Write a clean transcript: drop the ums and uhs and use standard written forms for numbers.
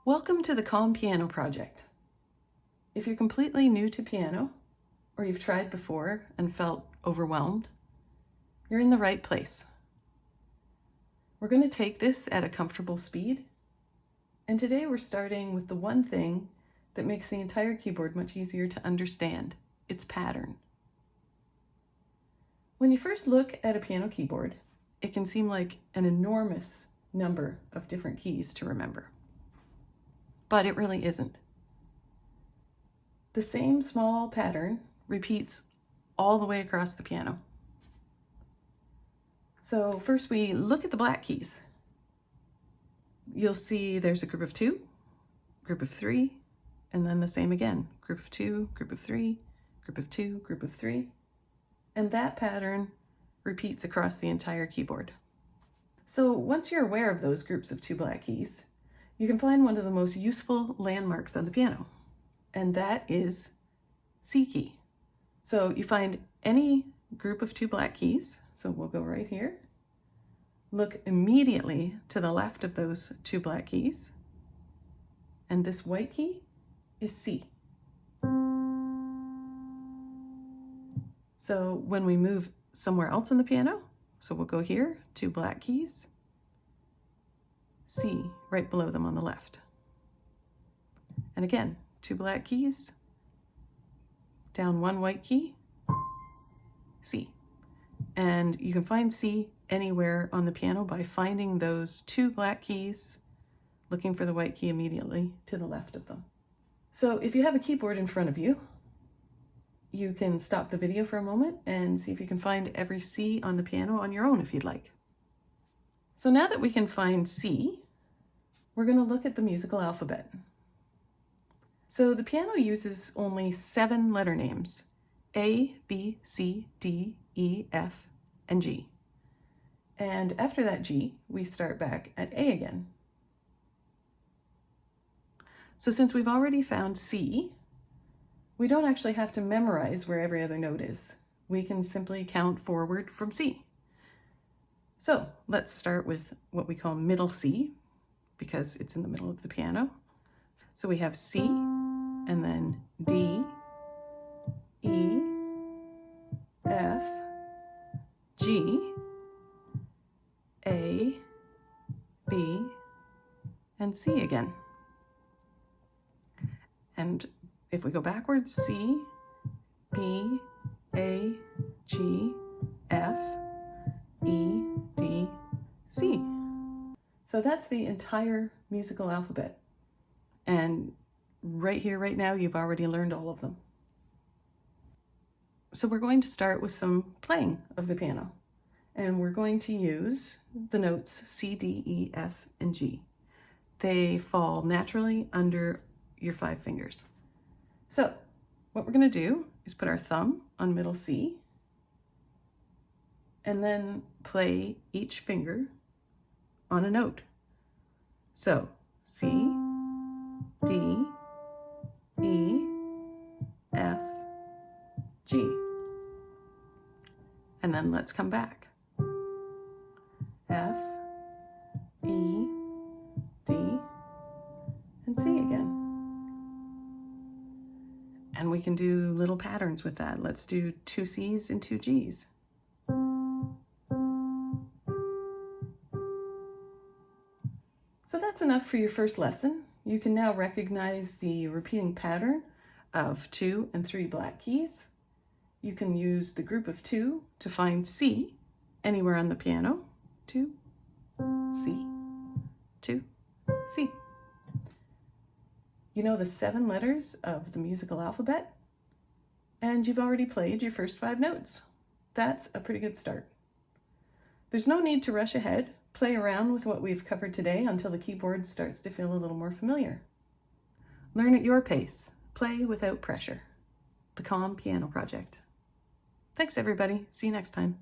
Welcome to the Calm Piano Project. If you're completely new to piano, or you've tried before and felt overwhelmed, you're in the right place. We're going to take this at a comfortable speed, and today we're starting with the one thing that makes the entire keyboard much easier to understand, its pattern. When you first look at a piano keyboard, it can seem like an enormous number of different keys to remember. But it really isn't. The same small pattern repeats all the way across the piano. So first we look at the black keys. You'll see there's a group of 2, group of 3, and then the same again. Group of 2, group of 3, group of 2, group of 3. And that pattern repeats across the entire keyboard. So once you're aware of those groups of 2 black keys, you can find one of the most useful landmarks on the piano, and that is C key. So you find any group of 2 black keys, so we'll go right here, look immediately to the left of those 2 black keys, and this white key is C. So when we move somewhere else on the piano, so we'll go here, 2 black keys, C right below them on the left. And again, 2 black keys, down 1 white key, C. And you can find C anywhere on the piano by finding those 2 black keys, looking for the white key immediately to the left of them. So if you have a keyboard in front of you, you can stop the video for a moment and see if you can find every C on the piano on your own if you'd like. So now that we can find C, we're going to look at the musical alphabet. So the piano uses only 7 letter names: A, B, C, D, E, F, and G. And after that G, we start back at A again. So since we've already found C, we don't actually have to memorize where every other note is. We can simply count forward from C. So let's start with what we call middle C, because it's in the middle of the piano. So we have C, and then D, E, F, G, A, B, and C again. And if we go backwards, C, B, A, G, F, E, D, C. So that's the entire musical alphabet. And right here, right now, you've already learned all of them. So we're going to start with some playing of the piano. And we're going to use the notes C, D, E, F, and G. They fall naturally under your 5 fingers. So what we're going to do is put our thumb on middle C and then play each finger on a note. So C, D, E, F, G. And then let's come back. F, E, D, and C again. And we can do little patterns with that. Let's do 2 C's and 2 G's. So that's enough for your first lesson. You can now recognize the repeating pattern of 2 and 3 black keys. You can use the group of 2 to find C anywhere on the piano. 2, C, 2, C. You know the 7 letters of the musical alphabet, and you've already played your first 5 notes. That's a pretty good start. There's no need to rush ahead. Play around with what we've covered today until the keyboard starts to feel a little more familiar. Learn at your pace. Play without pressure. The Calm Piano Project. Thanks, everybody. See you next time.